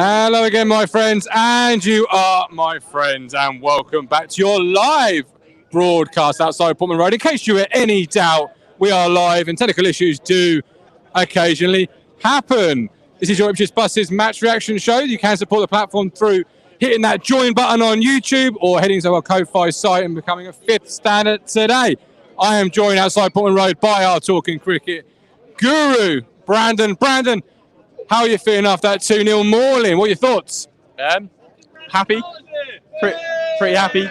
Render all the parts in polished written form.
Hello again, my friends, and you are my friends, and welcome back to your live broadcast outside Portman Road. In case you were any doubt, we are live, and technical issues do occasionally happen. This is your Ipswich Buses match reaction show. You can support the platform through hitting that join button on YouTube or heading to our kofi site and becoming a fifth standard today. I am joined outside Portman Road by our Talking Cricket guru, Brandon. Brandon, how are you feeling after that 2-0 mauling? What are your thoughts? Happy. Pretty happy.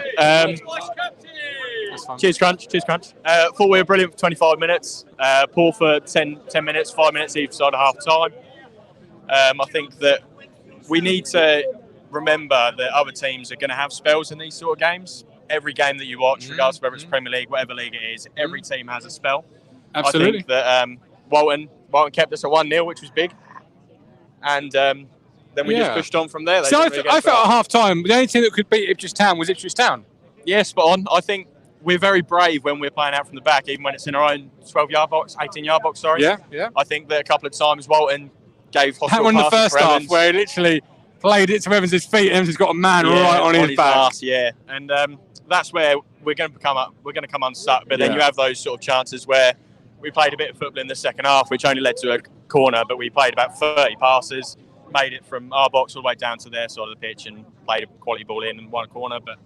Cheers, Crunch. Cheers, Crunch. Thought we were brilliant for 25 minutes. Poor for 10 minutes, 5 minutes either side of half time. I think that we need to remember that other teams are going to have spells in these sort of games. Every game that you watch, regardless of whether it's Premier League, whatever league it is, every team has a spell. Absolutely. I think that Walton kept us at 1-0, which was big. And then we just pushed on from there. So I felt at half-time, the only team that could beat Ipswich Town was Ipswich Town. Yeah, spot on. I think we're very brave when we're playing out from the back, even when it's in our own 12-yard box, 18-yard box, sorry. Yeah. I think that a couple of times Walton gave hospital that one in the passes first half, where he literally played it to Evans' feet, and Evans has got a man right on his back. Ass, and that's where we're going to come unstuck. But then you have those sort of chances where we played a bit of football in the second half, which only led to a corner, but we played about 30 passes, made it from our box all the way down to their side of the pitch and played a quality ball in and won a corner. But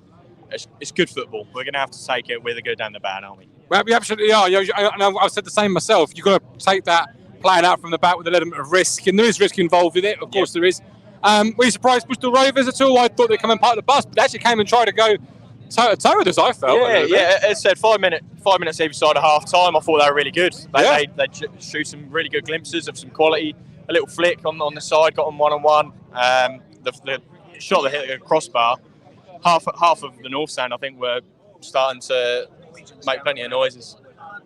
it's good football. We're going to have to take it with the good and the bad, aren't we? Well, we absolutely are. I've said the same myself. You've got to take that playing out from the back with an element of risk, and there is risk involved with it. Of course there is. Were you surprised Bristol Rovers at all? I thought they'd come and part of the bus, but they actually came and tried to go toe-to-toe with us, I felt. Yeah. As I said, 5 minutes either side of half-time, I thought they were really good. They shoot some really good glimpses of some quality. A little flick on the side, got them one-on-one. The shot that hit the crossbar, half of the north stand, I think, were starting to make plenty of noises,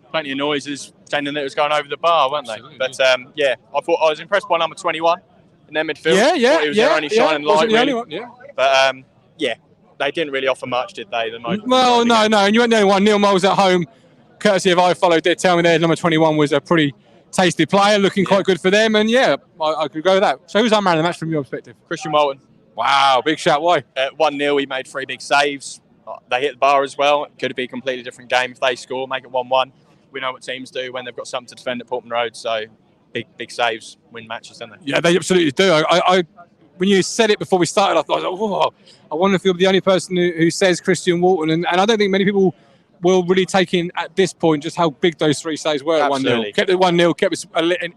pretending that it was going over the bar, weren't they? Absolutely. But I thought I was impressed by number 21 in their midfield. He was their only shining light, really. But they didn't really offer much, did they? Well, no, and you weren't the only one. Neil Moles at home, courtesy of iFollow, did tell me there number 21 was a pretty tasty player, looking quite good for them, and I could go with that. So who's our man of the match from your perspective? Christian Walton. Wow, big shout. Why? 1-0, he made 3 big saves. They hit the bar as well. It could have been a completely different game if they score, make it 1-1. We know what teams do when they've got something to defend at Portman Road, so big saves win matches, don't they? Yeah, they absolutely do. I when you said it before we started, I thought, I wonder if you're the only person who says Christian Walton, and I don't think many people will really take in at this point just how big those 3 saves were at 1-0. Kept it 1-0, kept us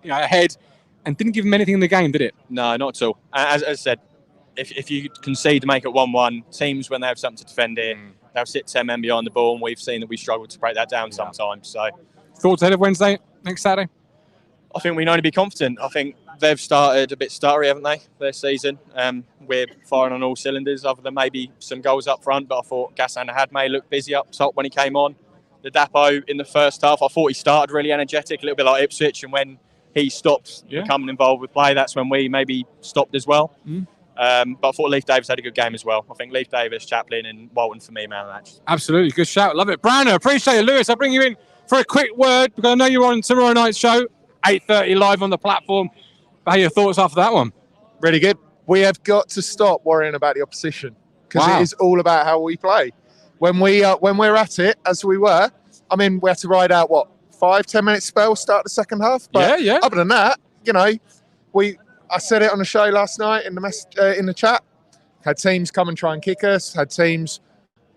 ahead, and didn't give them anything in the game, did it? No, not at all. As I said, if you concede to make it 1-1, teams, when they have something to defend it, they'll sit 10 men behind the ball, and we've seen that we struggle to break that down sometimes. So, thoughts ahead of Wednesday, next Saturday? I think we can only be confident. I think they've started a bit stuttery, haven't they, their season? We're firing on all cylinders, other than maybe some goals up front, but I thought Gassan Hadmay looked busy up top when he came on. The Dapo in the first half, I thought he started really energetic, a little bit like Ipswich, and when he stopped becoming involved with play, that's when we maybe stopped as well. But I thought Leif Davis had a good game as well. I think Leif Davis, Chaplin and Walton for me, man of the match. Absolutely, good shout, love it. Brandon, appreciate it. Lewis, I'll bring you in for a quick word, because I know you're on tomorrow night's show, 8:30 live on the platform. How are your thoughts after that one? Really good. We have got to stop worrying about the opposition, because it is all about how we play. When we're at it, as we were, I mean, we had to ride out 5-10 minute spell, start the second half. But other than that, I said it on the show last night in the chat. Had teams come and try and kick us. Had teams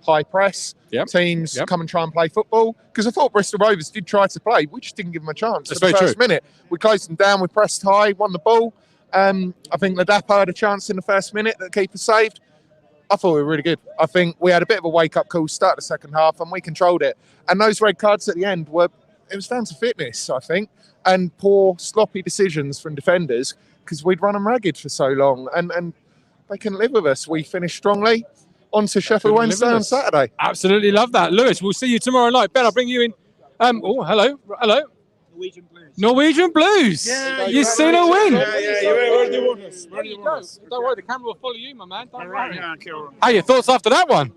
high press. Teams come and try and play football. Because I thought Bristol Rovers did try to play. We just didn't give them a chance. That's for the first minute. We closed them down. We pressed high, won the ball. I think Ladapo had a chance in the first minute that the keeper saved. I thought we were really good. I think we had a bit of a wake-up call start the second half, and we controlled it. And those red cards at the end it was down to fitness, I think, and poor, sloppy decisions from defenders, because we'd run them ragged for so long, and they couldn't live with us. We finished strongly. On to Sheffield Wednesday on Saturday. Absolutely love that. Lewis, we'll see you tomorrow night. Ben, I'll bring you in. Hello. Norwegian Blues. Norwegian Blues. Yeah, you've seen a win. Where the waters? Don't worry, the camera will follow you, my man. Don't worry. Yeah, cool. How are your thoughts after that one?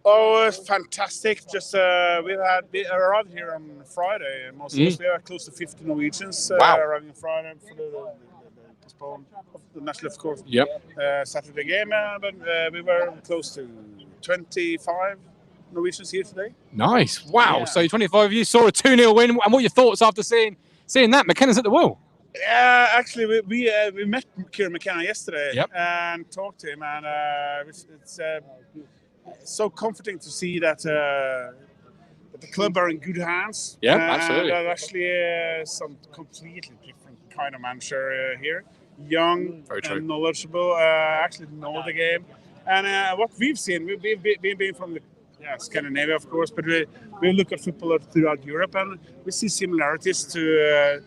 Oh, it's fantastic. Just we arrived here on Friday. Most of us, we are close to 50 Norwegians arriving on Friday for the postponed the match, of course. Yep. Saturday game, but we were close to 25 Norwegians here today. Nice. Wow. Yeah. So 25 of you saw a 2-0 win. And what are your thoughts after seeing that? McKenna's at the wheel. Yeah, actually, we met Kieran McKenna yesterday. Yep. And talked to him, and it's so comforting to see that the club are in good hands. Yeah, absolutely. And actually some completely different kind of manager here. Young and knowledgeable, actually know the game. And what we've seen, we've been from Scandinavia, of course, but we look at football throughout Europe, and we see similarities to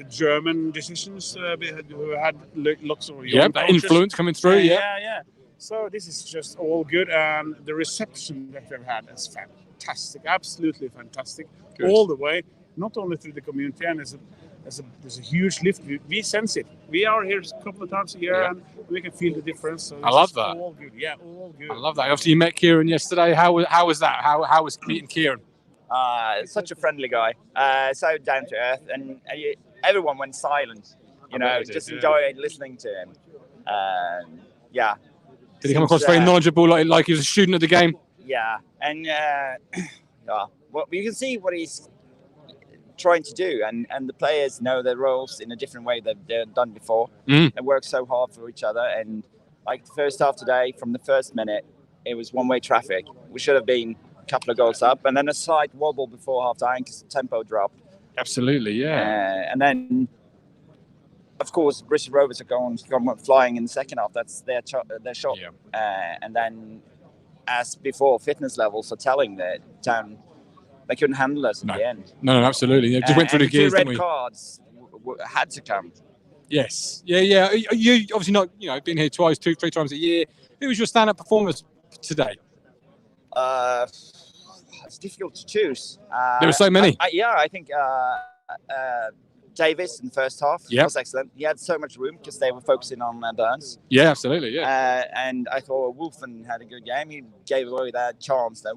German decisions who had lots of young that coaches. influence coming through. Yeah. So this is just all good, and the reception that we've had is fantastic, absolutely fantastic, all the way. Not only through the community, and there's a huge lift. We sense it. We are here a couple of times a year, and we can feel the difference. So I love that. All good. Yeah, all good. I love that. Obviously, you met Kieran yesterday. How was that? How was meeting Kieran? Such a friendly guy, so down to earth, and everyone went silent. Just enjoyed listening to him. Did he come across very knowledgeable, like he was a student of the game? Yeah, and well, you can see what he's trying to do, and the players know their roles in a different way than they've done before. They work so hard for each other, and like the first half today, from the first minute, it was one-way traffic. We should have been a couple of goals up, and then a slight wobble before half-time because the tempo dropped. Absolutely, yeah. And then, of course, Bristol Rovers are going flying in the second half. That's their shot. Yeah. And then, as before, fitness levels are telling the Town they couldn't handle us in the end. No, absolutely. They just went through the gears, didn't we? 2 red cards had to come. Yes. Yeah. You obviously not, been here twice, 2-3 times a year. Who was your stand-up performance today? It's difficult to choose. There were so many. I think Davis in the first half was excellent. He had so much room because they were focusing on Burns. Yeah, absolutely. Yeah. And I thought Wolfen had a good game. He gave away that chance that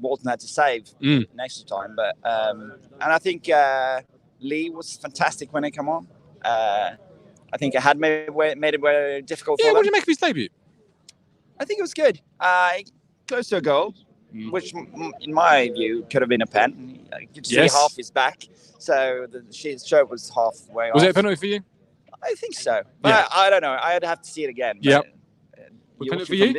Walton had to save next time. But and I think Lee was fantastic when he came on. I think it had made it very difficult for them. What did you make of his debut? I think it was good. Close to a goal, which in my view could have been a pen. You could see half his back, so the shirt was halfway off. Was it a penalty for you? I think so, but I don't know. I'd have to see it again. Yeah. Penalty for you?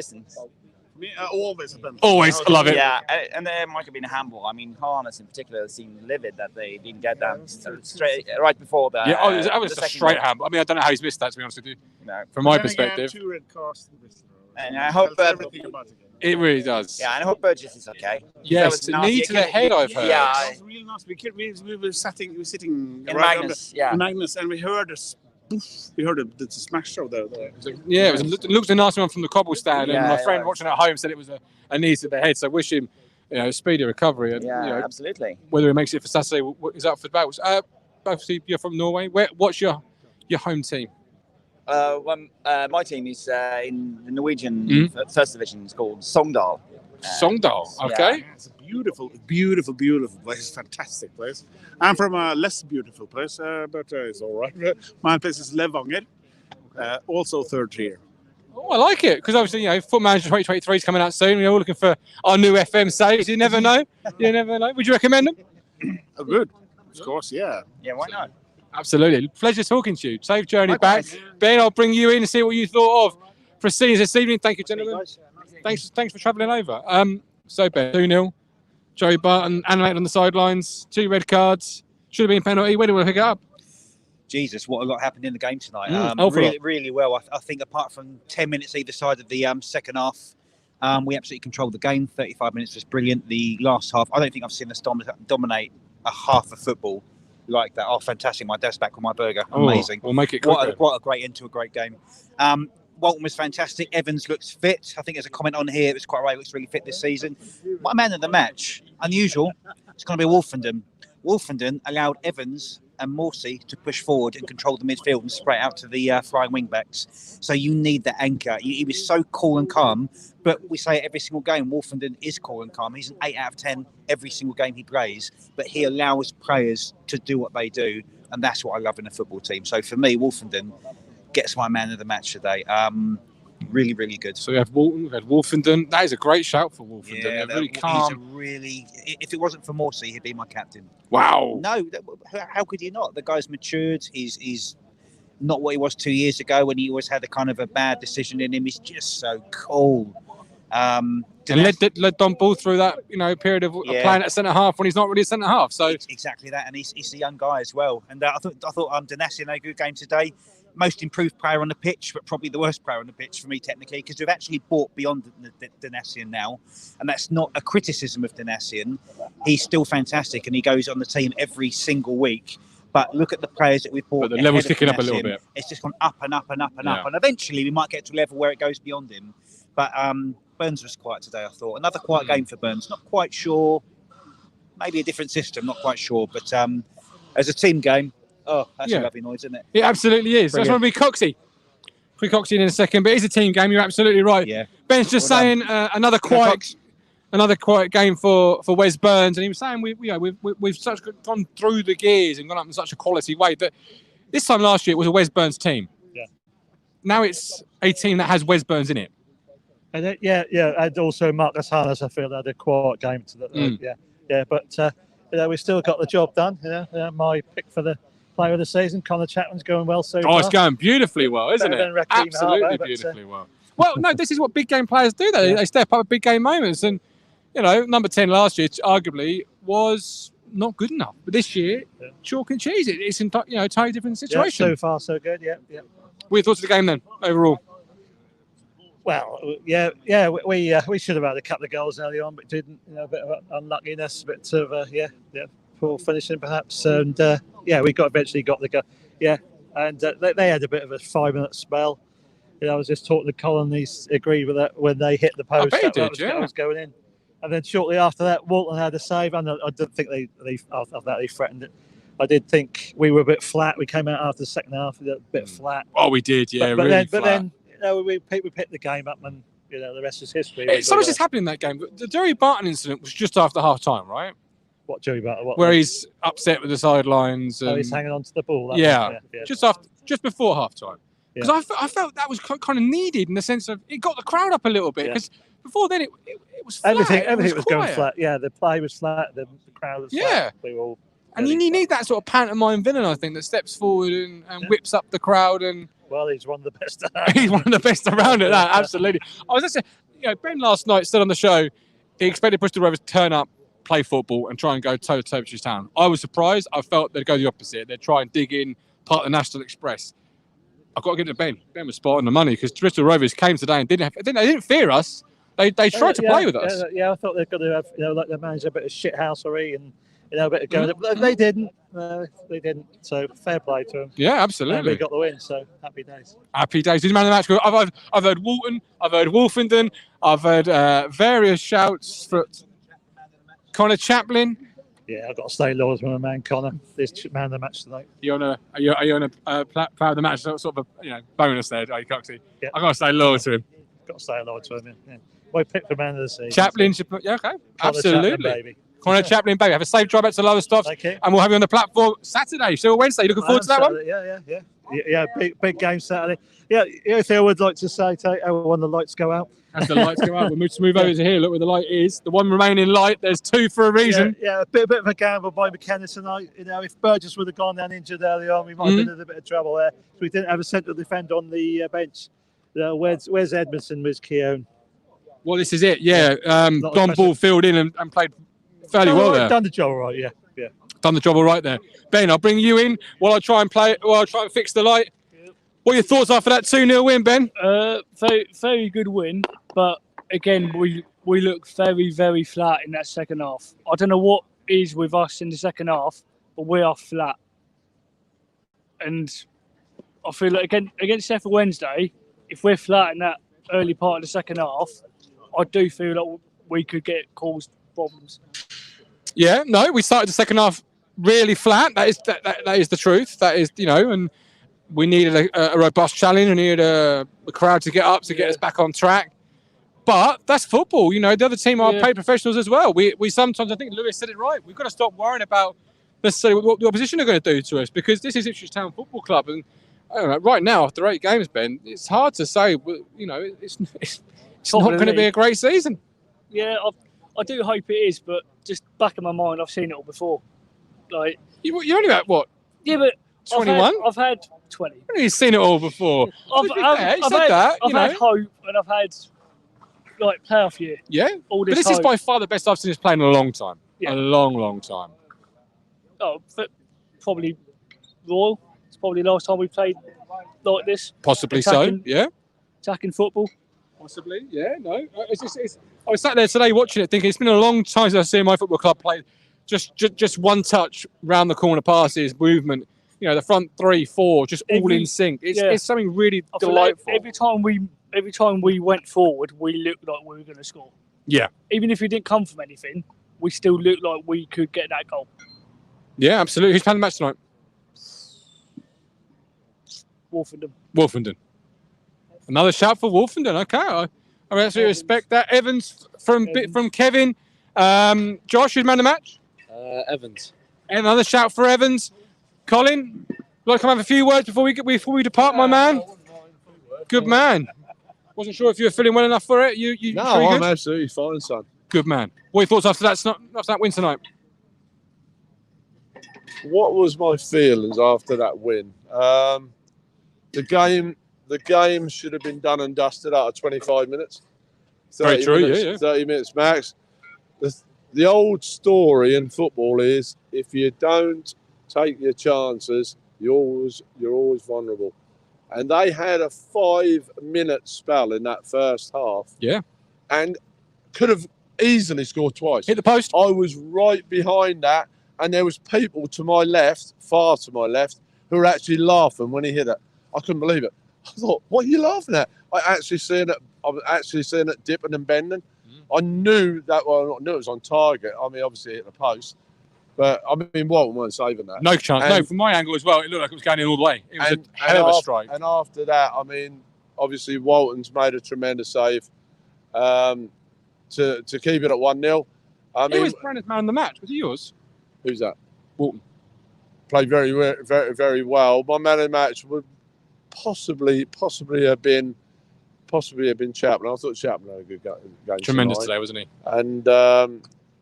Me, always a penalty. Always, I love it. Yeah, and there might have been a handball. I mean, Harness in particular seemed livid that they didn't get down straight right before that. Yeah, that was a straight handball. I mean, I don't know how he's missed that, to be honest with you. No. From my perspective. 2 red cards in this. And I hope everything about it. It really does. Yeah, and I hope Burgess is okay. Yes, knee to the head, I've heard. Yeah, it was really nice. We were sitting in Magnus. In Magnus, and we heard the smash show there. Yeah, it looked a nice one from the cobble stand, and my friend watching at home said it was a knee to the head. So wish him, a speedy recovery. And, absolutely. Whether he makes it for Saturday is up for debate. Obviously, you're from Norway. What's your home team? My team is in the Norwegian First Division. It's called Sogndal. Sogndal, okay. Yeah, it's a beautiful place, fantastic place. I'm from a less beautiful place, but it's all right. My place is Levanger, also third tier. Oh, I like it, because obviously, Foot Manager 2023 is coming out soon. We're all looking for our new FM saves. You never know. Would you recommend them? Oh, good. Of course, yeah. Yeah, why not? Absolutely. Pleasure talking to you. Safe journey back. Ben, I'll bring you in and see what you thought of proceedings this evening. Thank you, gentlemen. Thanks for travelling over. So, Ben, 2-0. Joey Barton animated on the sidelines. 2 red cards. Should have been a penalty. Where do we pick it up? Jesus, what a lot happened in the game tonight. Really well. I think apart from 10 minutes either side of the second half, we absolutely controlled the game. 35 minutes was brilliant. The last half, I don't think I've seen us dominate a half of football like that. Oh, fantastic. My dad's back on my burger. Amazing. We'll make it quicker. What a great end to a great game. Walton was fantastic. Evans looks fit. I think there's a comment on here. It's quite right. He looks really fit this season. My man of the match, unusual. It's going to be Wolfenden. Wolfenden allowed Evans and Morsey to push forward and control the midfield and spread out to the flying wing backs. So you need that anchor. He was so cool and calm, but we say it every single game, Wolfenden is cool and calm. He's an 8 out of 10 every single game he plays, but he allows players to do what they do. and that's what I love in a football team. So for me, Wolfenden gets my man of the match today. Really, really good. So we have Walton, we had Wolfenden. That is a great shout for Wolfenden. Yeah, They're really calm. If it wasn't for Morsey, he'd be my captain. Wow. No, how could you not? The guy's matured. He's not what he was 2 years ago when he always had a kind of a bad decision in him. He's just so cool. And led Don Ball through that, period of playing at centre half when he's not really a centre half. So exactly that, and he's a young guy as well. And I thought Danasian had a good game today. Most improved player on the pitch, but probably the worst player on the pitch for me technically, because we've actually bought beyond Danasian now, and that's not a criticism of Danasian. He's still fantastic, and he goes on the team every single week. But look at the players that we've bought. But the level's kicking up a little bit. It's just gone up and up and up and up, and eventually we might get to a level where it goes beyond him. But Burns was quiet today, I thought. Another quiet game for Burns. Not quite sure. Maybe a different system. Not quite sure. But as a team game, that's a lovely noise, isn't it? It absolutely is. Brilliant. I just want to be coxy. Pre Coxy in a second, but it's a team game. You're absolutely right. Yeah. Ben's just saying another quiet game for Wes Burns, and he was saying we've gone through the gears and gone up in such a quality way that this time last year it was a Wes Burns team. Yeah. Now it's a team that has Wes Burns in it. And and also Marcus Harness, I feel, had a quiet game to the but we still got the job done. My pick for the player of the season, Connor Chapman's going well so far. Oh, it's going beautifully well, isn't it? Absolutely beautifully well. Well, no, this is what big game players do. They step up at big game moments, and number 10 last year arguably was not good enough, but this year, chalk and cheese. It's in totally different situation. So far, so good. Yeah. What are your thoughts of the game then, overall? Well, we should have had a couple of goals early on, but didn't. A bit of unluckiness, a bit of poor finishing perhaps, and we eventually got the goal. Yeah, and they had a bit of a 5-minute spell. I was just talking to Colin. He agreed with that when they hit the post. That was going in, and then shortly after that, Walton had a save, and I didn't think they threatened it. I did think we were a bit flat. We came out after the second half a bit flat. Oh, we did, yeah, but then we picked the game up, and the rest is history. So much has happened in that game. The Jerry Barton incident was just after half time, right? What Jerry Barton? Where he's upset with the sidelines. He's hanging on to the ball. Just before half time. Because I felt that was kind of needed in the sense of it got the crowd up a little bit. Because before then it was flat. Everything was going flat. Yeah, the play was flat. The crowd was flat. We were all. And you need that sort of pantomime villain, I think, that steps forward and whips up the crowd. And well, he's one of the best. He's one of the best around at that. Absolutely. I was just saying, Ben last night said on the show he expected Bristol Rovers to turn up, play football, and try and go toe to toe with Ipswich Town. I was surprised. I felt they'd go the opposite. They'd try and dig in, part of the National Express. I've got to give it to Ben. Ben was spot on the money because Bristol Rovers came today and they didn't fear us. They tried to play with us. Yeah, I thought they're going to have like they managed a bit of shithousery and a bit of going. But they didn't. They didn't. So fair play to them. Yeah, absolutely. And we got the win. So happy days. Happy days. Who's the man of the match? I've heard Walton. I've heard Wolfenden. I've heard various shouts for Connor Chaplin. Yeah, I've got to stay loyal to my man Connor. This man of the match tonight. Are you on a player of the match? Sort of a bonus there, are you, Coxie? Yeah. I've got to stay loyal to him. Got to stay loyal to him. Yeah. My pick for man of the season. Chaplin should put. Yeah, okay. Connor Absolutely. Chaplin, baby. Connor Chaplin, baby. Have a safe drive back to Lowestoft. Thank you. And we'll have you on the platform Saturday. So Wednesday. Looking forward to that Saturday. one? Yeah. Big game Saturday. Yeah, the only thing I would like to say to everyone, the lights go out. As the lights go out, we'll move over to here. Look where the light is. The one remaining light. There's two for a reason. Yeah, a bit of a gamble by McKenna tonight. If Burgess would have gone down injured early on, we might have been in a bit of trouble there. So we didn't have a central defender on the bench. Where's Edmondson? Where's Keown? Well, this is it. Yeah, Don Ball filled in and played fairly well there. Done the job all right. Yeah. Done the job all right there. Ben, I'll bring you in while I try and fix the light. What are your thoughts after that 2-0 win, Ben? Very good win, but again, we look very, very flat in that second half. I don't know what is with us in the second half, but we are flat. And I feel like against Sheffield Wednesday, if we're flat in that early part of the second half, I do feel like we could caused problems. Yeah, no, we started the second half really flat. That is the truth. That is, and we needed a robust challenge. We needed a crowd to get up to get us back on track. But that's football. The other team are paid professionals as well. We sometimes, I think Lewis said it right, we've got to stop worrying about necessarily what the opposition are going to do to us, because this is Ipswich Town Football Club, and I don't know, right now after 8 games, Ben, it's hard to say. You know, it's not going to be a great season. Yeah, I do hope it is, but just back in my mind, I've seen it all before. Like you're only about what? Yeah, but 21. I've had 20. You've seen it all before. I've had hope, and I've had like playoff year. Yeah, all this. But this is by far the best I've seen us play in a long time. Yeah. A long time. Oh, but probably Royal. It's probably the last time we played like this. Possibly so. Yeah. Attacking football. Possibly. Yeah. No. I was sat there today watching it, thinking it's been a long time since I've seen my football club play just one touch round the corner passes, movement. You know, the front 3, 4, just all in sync. It's something really delightful. Every time we went forward, we looked like we were going to score. Yeah. Even if we didn't come from anything, we still looked like we could get that goal. Yeah, absolutely. Who's playing the match tonight? Wolfenden. Another shout for Wolfenden. Okay, I absolutely respect that. Evans from Kevin. Josh, who's man of the match? Evans. Another shout for Evans. Colin, like to have a few words before we depart, my man. Good man. Wasn't sure if you were feeling well enough for it. No, I'm absolutely fine, son. Good man. What are your thoughts after that win tonight? What was my feelings after that win? The game should have been done and dusted out of 25 minutes. 30 Very true, minutes, yeah. 30 minutes max. The old story in football is if you don't take your chances, you're always vulnerable. And they had a 5-minute spell in that first half. Yeah. And could have easily scored twice. Hit the post. I was right behind that, and there was people to my left, far to my left, who were actually laughing when he hit it. I couldn't believe it. I thought, what are you laughing at? I was actually seeing it dipping and bending. I knew that. Well, I knew it was on target. I mean, obviously it hit the post, but I mean, Walton weren't saving that. No chance. No, from my angle as well, it looked like it was going in all the way. It was a hell of a strike. And after that, I mean, obviously Walton's made a tremendous save to keep it at 1-0. I mean, who was Brandon's man of the match? Was it yours? Who's that? Walton. Played very, very, very well. My man of the match would possibly have been Chapman. I thought Chapman had a good game. Tremendous tonight. Today, wasn't he?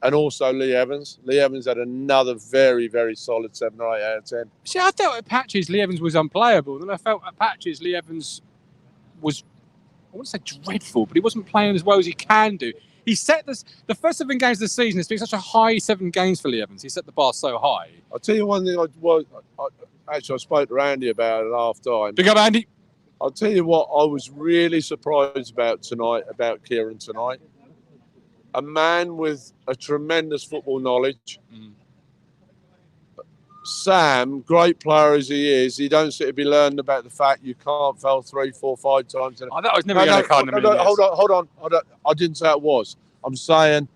And also Lee Evans. Lee Evans had another very, very solid 7 or 8 out of 10. See, I felt at patches Lee Evans was unplayable. Then I felt at patches Lee Evans was, I wouldn't say dreadful, but he wasn't playing as well as he can do. He set the first 7 games of the season. It's been such a high 7 games for Lee Evans. He set the bar so high. I'll tell you one thing. I spoke to Andy about at half time. Big up, Andy. I'll tell you what I was really surprised about Kieran tonight. A man with a tremendous football knowledge. Sam, great player as he is, he don't seem to be learning about the fact you can't foul 3, 4, 5 times. I thought I was never yellow card in a million years. Hold on. I didn't say it was. I'm saying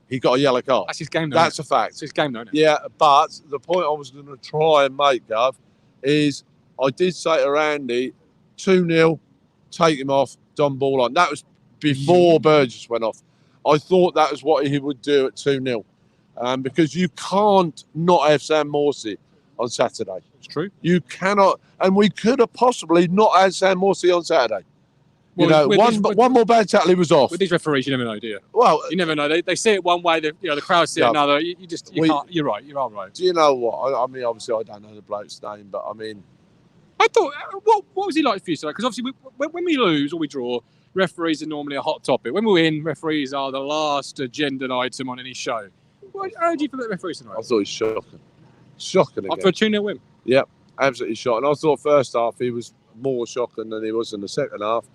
he got a yellow card. That's his game, though. That's a fact. It's his game, though, isn't it? Yeah, but the point I was going to try and make, Gov, is I did say to Randy, 2-0, take him off, done ball on. That was before Burgess went off. I thought that was what he would do at 2-0. Because you can't not have Sam Morsey on Saturday. It's true. You cannot, and we could have possibly not had Sam Morsey on Saturday. Well, one more bad tackle, he was off. With these referees, you never know, do you? Well, you never know. They see it one way, the crowd see it another. You can't. You're right. You are right. Do you know what? I mean, obviously, I don't know the bloke's name, but I mean, I thought, what was he like for you today? Because obviously, when we lose or we draw, referees are normally a hot topic. When we win, referees are the last agenda item on any show. How do you feel about the referees tonight? I thought he was shocking. Shocking again. After a 2-0 win? Yep, absolutely shocking. I thought first half he was more shocking than he was in the second half.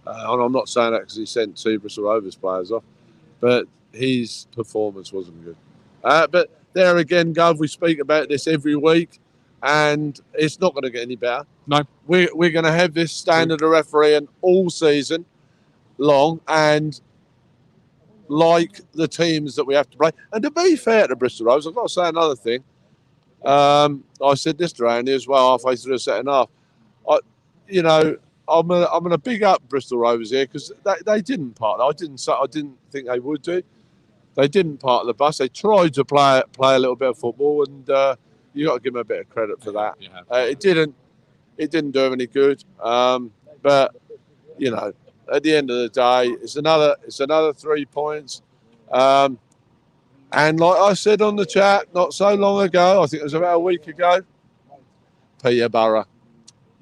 And I'm not saying that because he sent 2 Bristol Rovers players off, but his performance wasn't good. But there again, Gov, we speak about this every week, and it's not going to get any better. No. We're going to have this standard of refereeing all season long, and like the teams that we have to play. And to be fair to Bristol Rovers, I've got to say another thing. I said this to Randy as well halfway through the second half. I'm going to big up Bristol Rovers here because they didn't part. I didn't think they would do. They didn't part the bus. They tried to play a little bit of football, and you got to give him a bit of credit for that. It didn't do him any good. But you know, at the end of the day, it's another 3 points. And like I said on the chat not so long ago, I think it was about a week ago, Peterborough,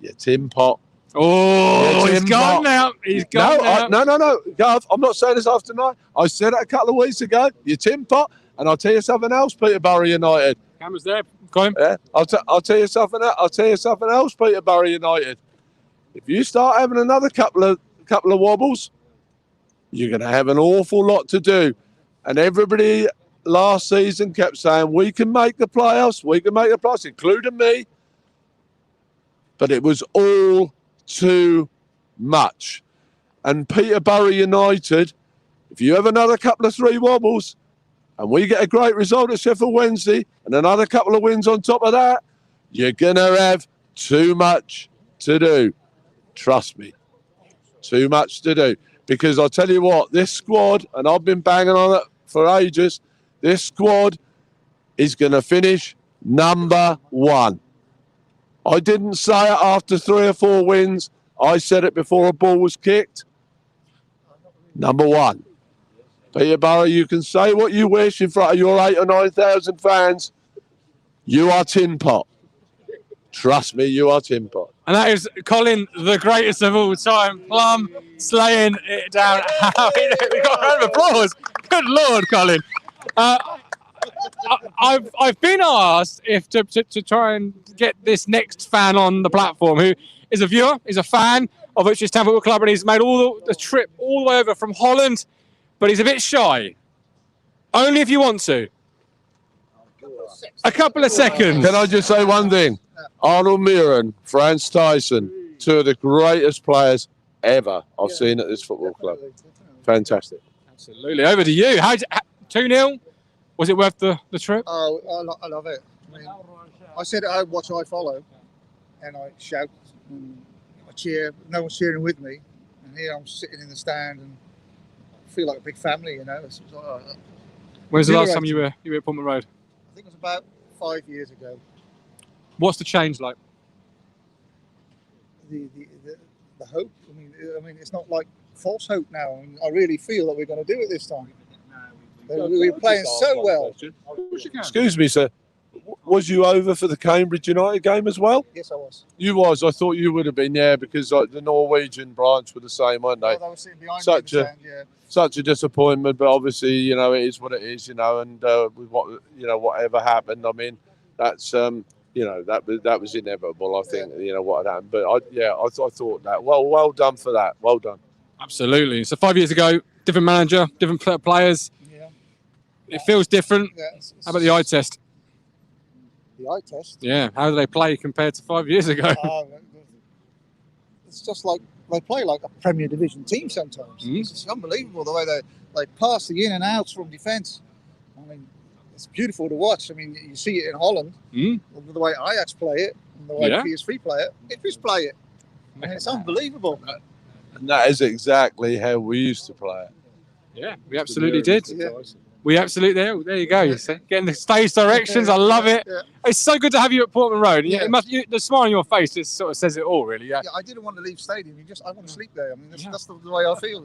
your tin pot. Oh, he's gone now. He's gone now. No, Gav, I'm not saying this after tonight. I said it a couple of weeks ago, your tin pot. And I'll tell you something else, Peterborough United. Camera's there. Go on. Yeah, I'll tell you something. I'll tell you something else, Peterborough United. If you start having another couple of wobbles, you're going to have an awful lot to do. And everybody last season kept saying, we can make the playoffs, including me. But it was all too much. And Peterborough United, if you have another couple of 3 wobbles, and we get a great result at Sheffield Wednesday, and another couple of wins on top of that, you're going to have too much to do. Trust me. Too much to do. Because I'll tell you what, this squad, and I've been banging on it for ages, this squad is going to finish number 1. I didn't say it after 3 or 4 wins. I said it before a ball was kicked. Number 1. Peterborough, you can say what you wish in front of your 8,000 or 9,000 fans. You are tin pot. Trust me, you are tin pot. And that is Colin, the greatest of all time. Plum slaying it down. We got a round of applause. Good Lord, Colin. I've been asked if to try and get this next fan on the platform who is a viewer, is a fan of Ipswich Town Football Club, and he's made all the trip all the way over from Holland, but he's a bit shy. Only if you want to. A couple of seconds. Can I just say one thing? Arnold Mirren, Franz Tyson, 2 of the greatest players ever I've seen at this football club. Fantastic. Absolutely. Over to you. 2-0? Was it worth the trip? Oh, I love it. I mean, I said at home, watch I follow, and I shout and I cheer. No one's cheering with me, and here I'm sitting in the stand and I feel like a big family, you know. It's like, When was the last time you were at Portman Road? I think it was about 5 years ago. What's the change like? The hope. I mean, it's not like false hope now. I mean, I really feel that we're going to do it this time. We're playing so well. Excuse me, sir. Was you over for the Cambridge United game as well? Yes, I was. You was. I thought you would have been, yeah, because the Norwegian branch were the same, weren't they? Oh, they were sitting behind me in the stand, yeah. Such a disappointment, but obviously, you know, it is what it is, you know, and with what, you know, whatever happened, I mean, that's you know, that was inevitable. I think, you know, what had happened, but I thought that. Well done for that. Well done. Absolutely. So 5 years ago, different manager, different players. Yeah. It feels different. Yeah, How about the eye test? The eye test? Yeah. How do they play compared to 5 years ago? It's just like they play like a Premier Division team sometimes. It's unbelievable the way they pass the in and outs from defence. I mean, it's beautiful to watch. I mean, you see it in Holland, the way Ajax play it, and the way PSV play it. Ipswich play it. I mean, it's unbelievable. And that is exactly how we used to play it. Yeah, we absolutely did. Yeah. We absolutely there you go. You see, getting the stage directions. I love it. Yeah. It's so good to have you at Portman Road. Yeah. The smile on your face just sort of says it all, really. Yeah. I didn't want to leave stadium. I want to sleep there. I mean, that's the way I feel.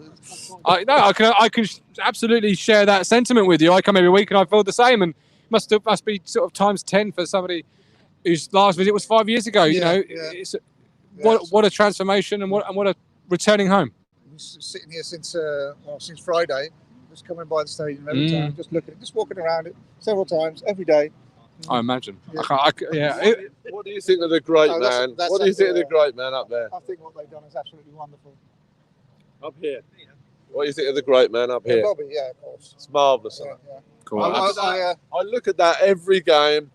I can absolutely share that sentiment with you. I come every week and I feel the same. And must be sort of times 10 for somebody whose last visit was 5 years ago. You know, it's what a transformation and what a returning home. We're sitting here since Friday. Just coming by the stadium every time, just walking around it several times every day. I imagine. Yeah. What do you think of the great man? What do you think of the great man up there? I think what they've done is absolutely wonderful. Up here. What do you think of the great man up here? Bobby, yeah, of course. It's marvellous. Yeah. Cool. I look at that every game,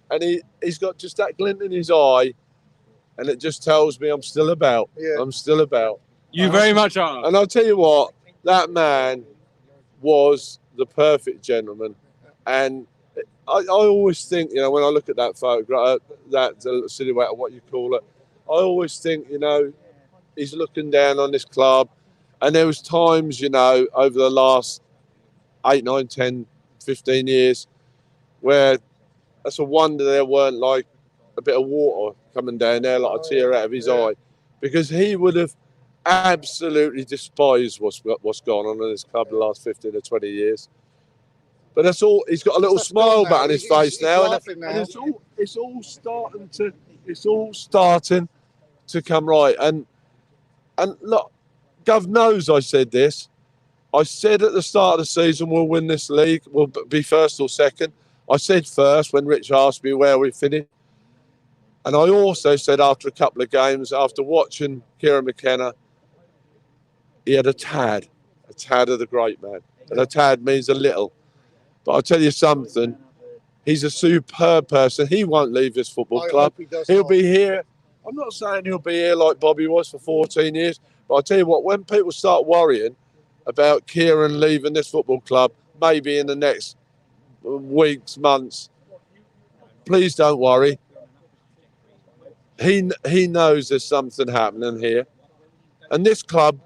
and he's got just that glint in his eye, and it just tells me I'm still about. Yeah. I'm still about. You very much are. And I'll tell you what, that man was the perfect gentleman. And I always think, you know, when I look at that photograph, that silhouette or what you call it, I always think, you know, he's looking down on this club. And there was times, you know, over the last 8, 9, 10, 15 years where that's a wonder there weren't like a bit of water coming down there, like a tear out of his eye, because he would have absolutely despised what's gone on in this club the last 15 or 20 years. But that's all. He's got a little smile back on his face now, and it's all starting to come right. And look, Gov knows I said this. I said at the start of the season we'll win this league. We'll be first or second. I said first when Rich asked me where we finished. And I also said after a couple of games, after watching Kieran McKenna, he had a tad of the great man. And a tad means a little. But I'll tell you something, he's a superb person. He won't leave this football club. He'll be here. I'm not saying he'll be here like Bobby was for 14 years, but I'll tell you what, when people start worrying about Kieran leaving this football club, maybe in the next weeks, months, please don't worry. He knows there's something happening here. And this club,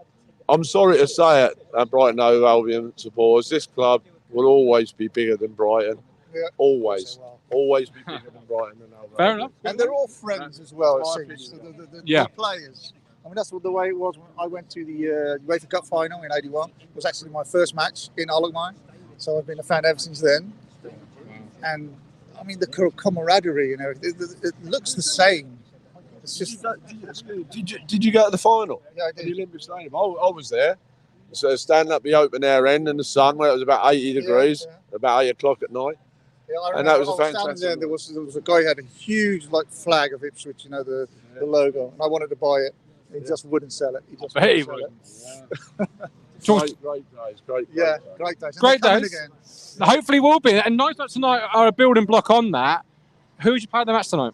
I'm sorry to say it, Brighton Hove Albion supporters, this club will always be bigger than Brighton. Yeah. Always be bigger than Brighton and Hove. Fair enough. And they're all friends as well, it seems. The players. I mean, that's the way it was when I went to the UEFA Cup final in '81. It was actually my first match in Alkmaar. So I've been a fan ever since then. And, I mean, the camaraderie and everything, it looks the same. It's just... Did you go to the final? Yeah, I did. The Olympic Stadium. I was there. So standing up the open air end in the sun where it was about 80 degrees, about 8 o'clock at night. Yeah, I and that was a standing fantastic... there was a guy who had a huge flag of Ipswich, you know, the logo. And I wanted to buy it. He just wouldn't sell it. He just wouldn't sell it. Great days. Great days. Again. Hopefully we'll be. And nice match tonight are a building block on that. Who would you play the match tonight?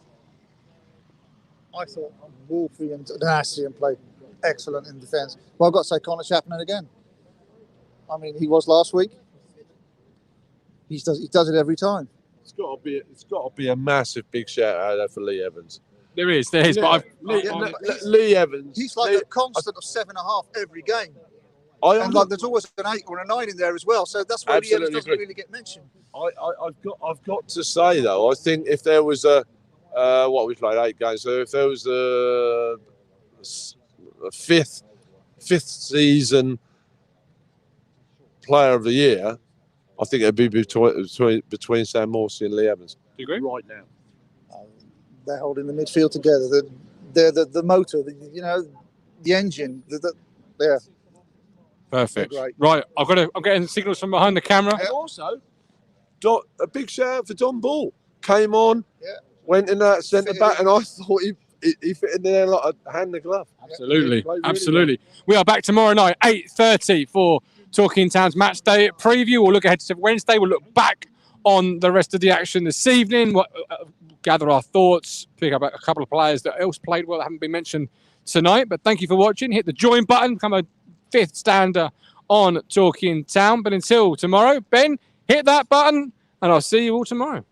I thought Wolfie and Nassian played excellent in defence. Well, I've got to say Connor Chapman again. I mean, he was last week. He does it every time. It's got to be a massive big shout out there for Lee Evans. There is. But Lee Evans. He's like a constant of 7.5 every game. And like, there's always an 8 or a 9 in there as well. So that's why Lee Evans doesn't really get mentioned. I've got to say though, I think if there was we played 8 games. So if there was a fifth season player of the year, I think it'd be between Sam Morsey and Lee Evans. Do you agree? Right now. They're holding the midfield together. They're the motor, the engine. Yeah. Perfect. Right, I'm getting signals from behind the camera. And also, a big shout out for Don Ball. Came on, went in that centre back, and I thought he fit in there like a hand in glove. Absolutely, absolutely. We are back tomorrow night, 8:30 for Talking Town's match day preview. We'll look ahead to Wednesday. We'll look back on the rest of the action this evening. Gather our thoughts, pick up a couple of players that else played well that haven't been mentioned tonight. But thank you for watching. Hit the join button, become a 5th stander on Talking Town. But until tomorrow, Ben, hit that button, and I'll see you all tomorrow.